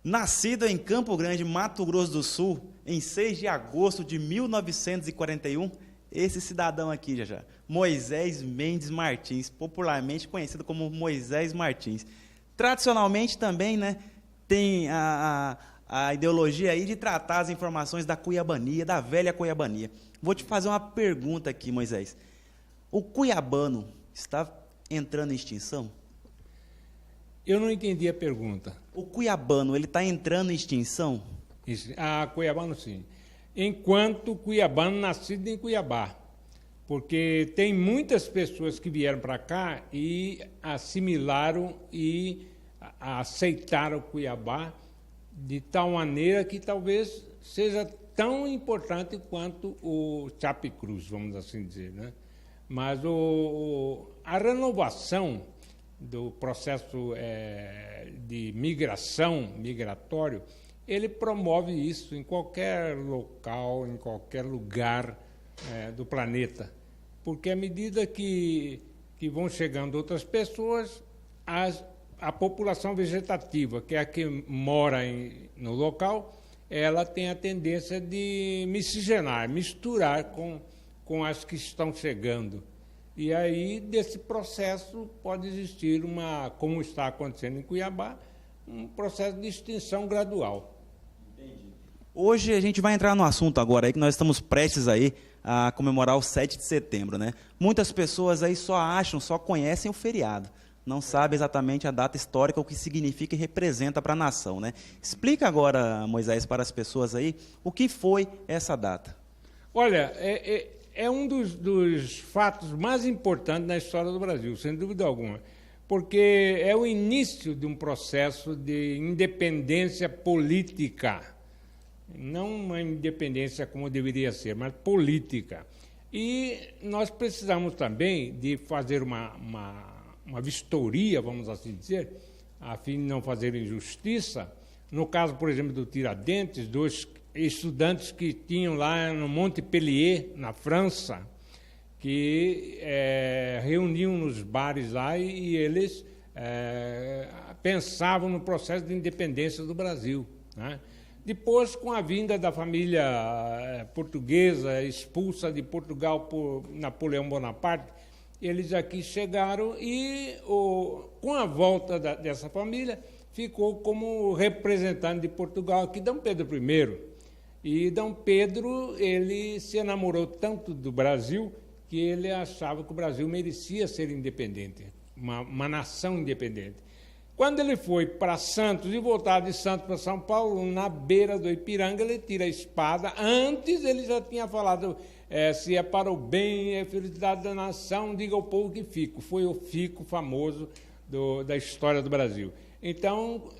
Nascido em Campo Grande, Mato Grosso do Sul, em 6 de agosto de 1941, esse cidadão aqui, já, Moisés Mendes Martins, popularmente conhecido como Moisés Martins. Tradicionalmente também, né, tem a ideologia aí de tratar as informações da cuiabania, da velha cuiabania. Vou te fazer uma pergunta aqui, Moisés. O cuiabano está entrando em extinção? Eu não entendi a pergunta. O cuiabano, ele está entrando em extinção? Cuiabano, sim. Enquanto cuiabano nascido em Cuiabá. Porque tem muitas pessoas que vieram para cá e assimilaram e aceitaram Cuiabá de tal maneira que talvez seja tão importante quanto o Chape Cruz, vamos assim dizer, né? Mas a renovação do processo de migratório, ele promove isso em qualquer local, em qualquer lugar do planeta. Porque à medida que vão chegando outras pessoas, a população vegetativa, que é a que mora no local, ela tem a tendência de miscigenar, misturar com as que estão chegando. E aí, desse processo, pode existir como está acontecendo em Cuiabá, um processo de extinção gradual. Entendi. Hoje a gente vai entrar no assunto agora, aí, que nós estamos prestes aí a comemorar o 7 de setembro, né? Muitas pessoas aí só conhecem o feriado, não sabem exatamente a data histórica, o que significa e representa para a nação, né? Explica agora, Moisés, para as pessoas aí, o que foi essa data. Olha, é um dos fatos mais importantes na história do Brasil, sem dúvida alguma, porque é o início de um processo de independência política, não uma independência como deveria ser, mas política. E nós precisamos também de fazer uma vistoria, vamos assim dizer, a fim de não fazer injustiça. No caso, por exemplo, do Tiradentes, dois estudantes que tinham lá no Monte Pellier, na França, que reuniam nos bares lá e eles pensavam no processo de independência do Brasil, né? Depois, com a vinda da família portuguesa expulsa de Portugal por Napoleão Bonaparte, eles aqui chegaram e, com a volta dessa família, ficou como representante de Portugal aqui Dom Pedro I. E Dom Pedro, ele se enamorou tanto do Brasil que ele achava que o Brasil merecia ser independente, uma nação independente. Quando ele foi para Santos e voltar de Santos para São Paulo, na beira do Ipiranga, ele tira a espada. Antes ele já tinha falado, se é para o bem, é felicidade da nação, diga ao povo que fico. Foi o fico famoso da história do Brasil. Então,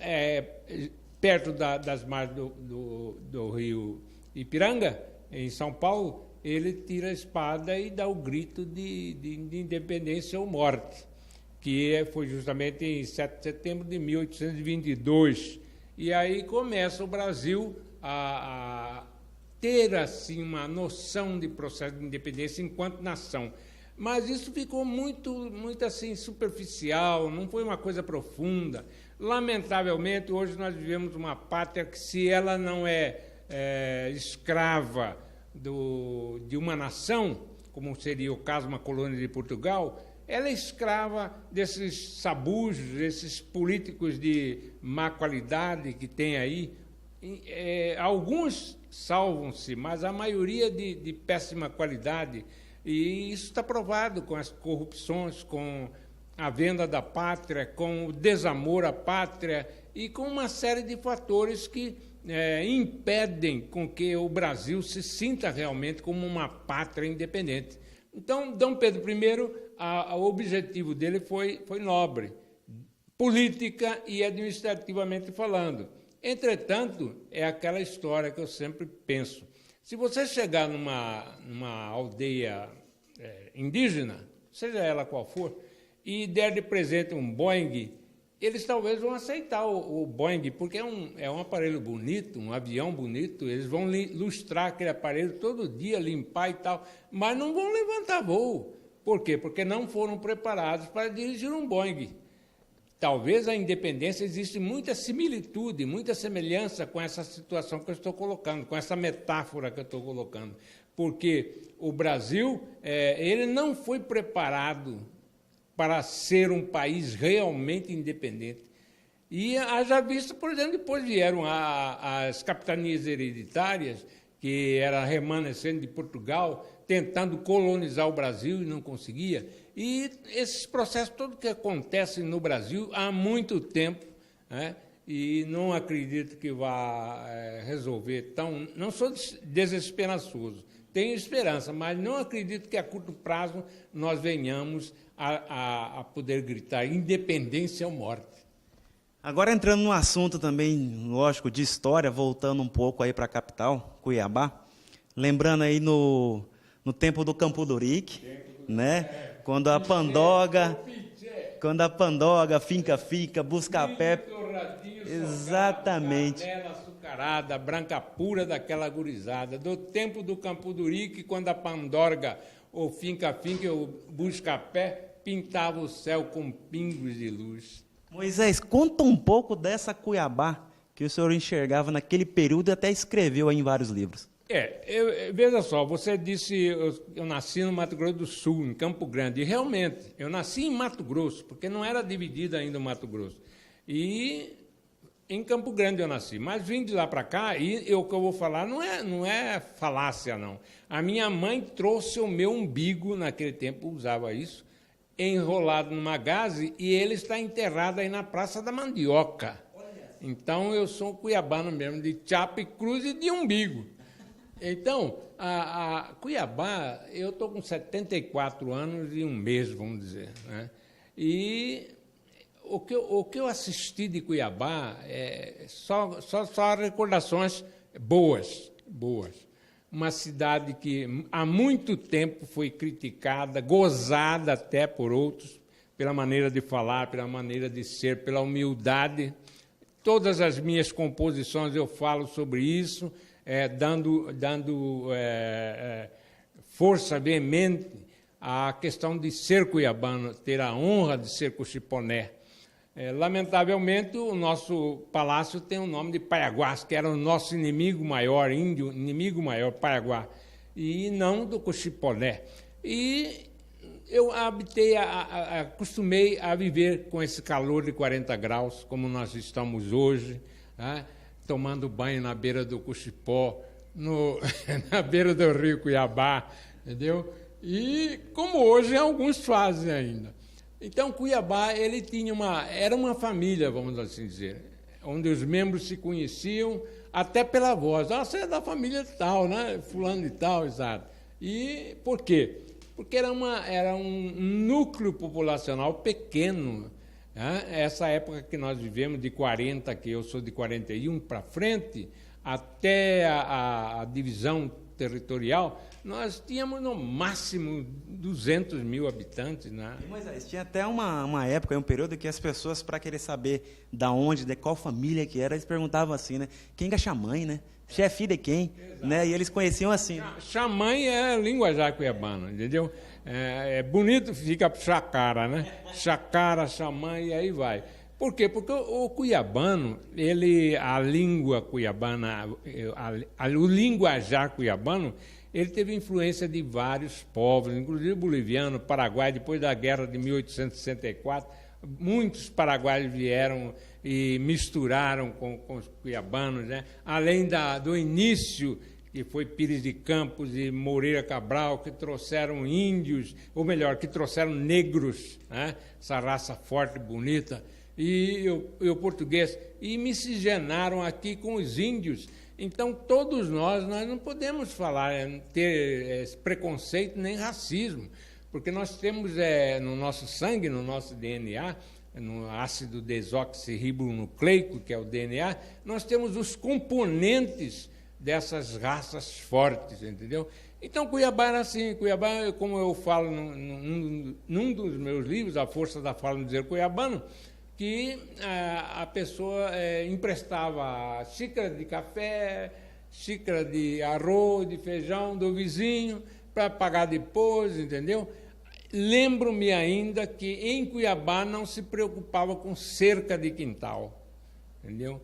perto das margens do rio Ipiranga, em São Paulo, ele tira a espada e dá o grito de independência ou morte, que foi justamente em 7 de setembro de 1822. E aí começa o Brasil a ter assim, uma noção de processo de independência enquanto nação. Mas isso ficou muito assim, superficial, não foi uma coisa profunda. Lamentavelmente, hoje nós vivemos uma pátria que, se ela não é escrava de uma nação, como seria o caso de uma colônia de Portugal, ela é escrava desses sabujos, desses políticos de má qualidade que tem aí. Alguns salvam-se, mas a maioria de péssima qualidade. E isso está provado com as corrupções, com a venda da pátria, com o desamor à pátria e com uma série de fatores que impedem com que o Brasil se sinta realmente como uma pátria independente. Então, Dom Pedro I, o objetivo dele foi nobre, política e administrativamente falando. Entretanto, é aquela história que eu sempre penso. Se você chegar numa aldeia indígena, seja ela qual for, e der de presente um Boeing, eles talvez vão aceitar o Boeing, porque é um aparelho bonito, um avião bonito, eles vão lustrar aquele aparelho todo dia, limpar e tal, mas não vão levantar voo. Por quê? Porque não foram preparados para dirigir um Boeing. talvez a independência existe muita similitude, muita semelhança com essa situação que eu estou colocando, com essa metáfora que eu estou colocando, porque o Brasil ele não foi preparado para ser um país realmente independente. E haja visto, por exemplo, depois vieram as capitanias hereditárias, que era remanescente de Portugal, tentando colonizar o Brasil e não conseguia. E esses processos todos que acontecem no Brasil há muito tempo, né? E não acredito que vá resolver tão... Não sou desesperançoso, tenho esperança, mas não acredito que a curto prazo nós venhamos a poder gritar independência ou morte. Agora entrando no assunto também, lógico, de história, voltando um pouco aí para a capital, Cuiabá, lembrando aí no tempo do Campo do Rique, né? Quando a Pandoga, Finca, Buscapé, exatamente. Canela açucarada, branca pura daquela gurizada, do tempo do Campo do Rique, quando a Pandorga, ou Finca, ou Buscapé, pintava o céu com pingos de luz. Moisés, conta um pouco dessa Cuiabá que o senhor enxergava naquele período e até escreveu aí em vários livros. Veja só, você disse, eu nasci no Mato Grosso do Sul, em Campo Grande, e realmente, eu nasci em Mato Grosso, porque não era dividido ainda o Mato Grosso, e em Campo Grande eu nasci, mas vim de lá para cá, e o que eu vou falar não é falácia, não. A minha mãe trouxe o meu umbigo, naquele tempo usava isso, enrolado numa gaze, e ele está enterrado aí na Praça da Mandioca. Então, eu sou um cuiabano mesmo, de chapa e cruz e de umbigo. Então, a Cuiabá, eu estou com 74 anos e um mês, vamos dizer, né? E o que eu assisti de Cuiabá é só recordações boas. Uma cidade que há muito tempo foi criticada, gozada até por outros, pela maneira de falar, pela maneira de ser, pela humildade. Todas as minhas composições eu falo sobre isso, dando força veemente à questão de ser cuiabano, ter a honra de ser cochiponé. Lamentavelmente, o nosso palácio tem o nome de Paiaguás, que era o nosso inimigo maior, Paiaguá, e não do cochiponé. E eu acostumei a viver com esse calor de 40 graus, como nós estamos hoje, né? Tomando banho na beira do Cochipó, na beira do rio Cuiabá, entendeu? E como hoje alguns fazem ainda. Então, Cuiabá, ele era uma família, vamos assim dizer, onde os membros se conheciam até pela voz. Você é da família tal, né? Fulano de tal, exato. E por quê? Porque era um núcleo populacional pequeno, né? Essa época que nós vivemos, de 40, que eu sou de 41 para frente, até a divisão territorial, nós tínhamos no máximo 200 mil habitantes. Né? Moisés, tinha até uma época, um período que as pessoas, para querer saber de qual família que era, eles perguntavam assim, né? Quem é xamã, né? Chefe de quem? Né? E eles conheciam assim. Xamã é linguajar cuiabana, entendeu? É bonito, fica chacara, né? Chacara, xamã, e aí vai. Por quê? Porque o cuiabano, a língua cuiabana, o linguajar cuiabano, ele teve influência de vários povos, inclusive boliviano, paraguai. Depois da guerra de 1864, muitos paraguaios vieram e misturaram com os cuiabanos, né? Além do início, que foi Pires de Campos e Moreira Cabral, que trouxeram índios, ou melhor, que trouxeram negros, né? Essa raça forte e bonita, e o português, e miscigenaram aqui com os índios. Então, todos nós não podemos ter preconceito nem racismo, porque nós temos no nosso sangue, no nosso DNA, no ácido desoxirribonucleico, que é o DNA, nós temos os componentes dessas raças fortes, entendeu? Então, Cuiabá era assim. Cuiabá, como eu falo num dos meus livros, A Força da Fala no Dizer Cuiabano, que a pessoa emprestava xícara de café, xícara de arroz, de feijão do vizinho, para pagar depois, entendeu? lembro-me ainda que em Cuiabá não se preocupava com cerca de quintal, entendeu?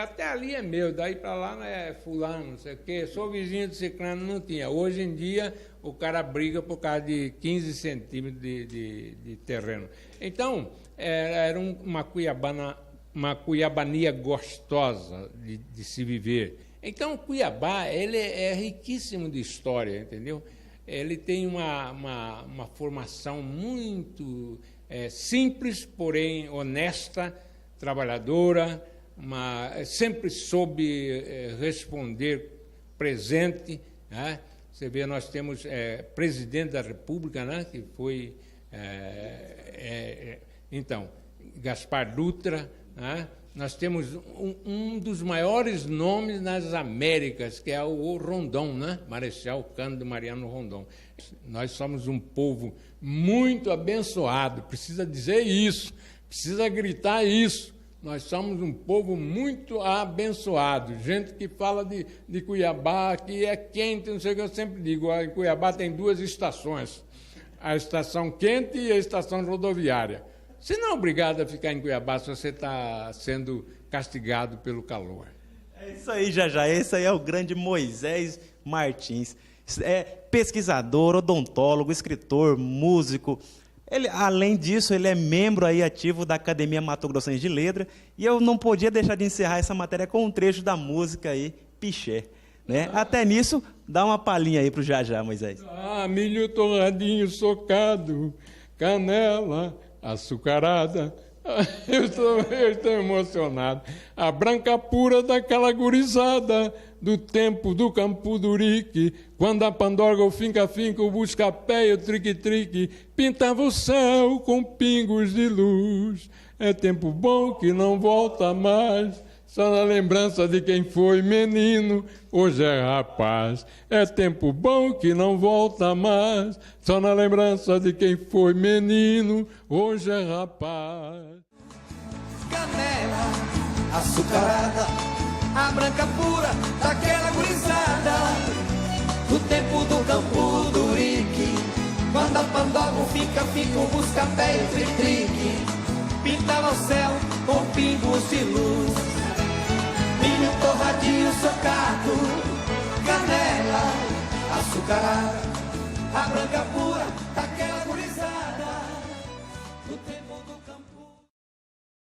Até ali é meu, daí para lá é fulano, não sei o quê, sou vizinho de ciclano, não tinha. Hoje em dia o cara briga por causa de 15 centímetros de terreno. Então, era uma cuiabania gostosa de se viver. Então, Cuiabá ele é riquíssimo de história, entendeu? Ele tem uma formação muito simples, porém honesta, trabalhadora, sempre soube responder presente, né? Você vê, nós temos presidente da República, né? Que foi, então, Gaspar Dutra, né? Nós temos um dos maiores nomes nas Américas, que é o Rondon, né? Marechal Cândido Mariano Rondon. Nós somos um povo muito abençoado, precisa dizer isso, precisa gritar isso. Nós somos um povo muito abençoado. Gente que fala de Cuiabá, que é quente, não sei o que eu sempre digo. Em Cuiabá tem 2 estações, a estação quente e a estação rodoviária. Você não é obrigado a ficar em Cuiabá se você está sendo castigado pelo calor. É isso aí, Jajá. Esse aí é o grande Moisés Martins. É pesquisador, odontólogo, escritor, músico. Ele, além disso, ele é membro aí ativo da Academia Mato Grossense de Letra, e eu não podia deixar de encerrar essa matéria com um trecho da música aí, Piché. Né? Até nisso, dá uma palhinha aí para o Jajá, Moisés. Milho torradinho socado, canela açucarada, eu estou emocionado. A branca pura daquela gurizada, do tempo do Campo do Urique, quando a pandorga, o finca-finca, o busca-pé e o trique-trique pintava o céu com pingos de luz. É tempo bom que não volta mais, só na lembrança de quem foi menino, hoje é rapaz. É tempo bom que não volta mais, só na lembrança de quem foi menino, hoje é rapaz. Canela açucarada, a branca pura daquela gurizada, do tempo do Campo do Urique, quando a pandoga, o fica-fica, o busca-pé e o trique pintava o céu com pingos de luz. Milho torradinho socado, canela açucarada, a branca pura daquela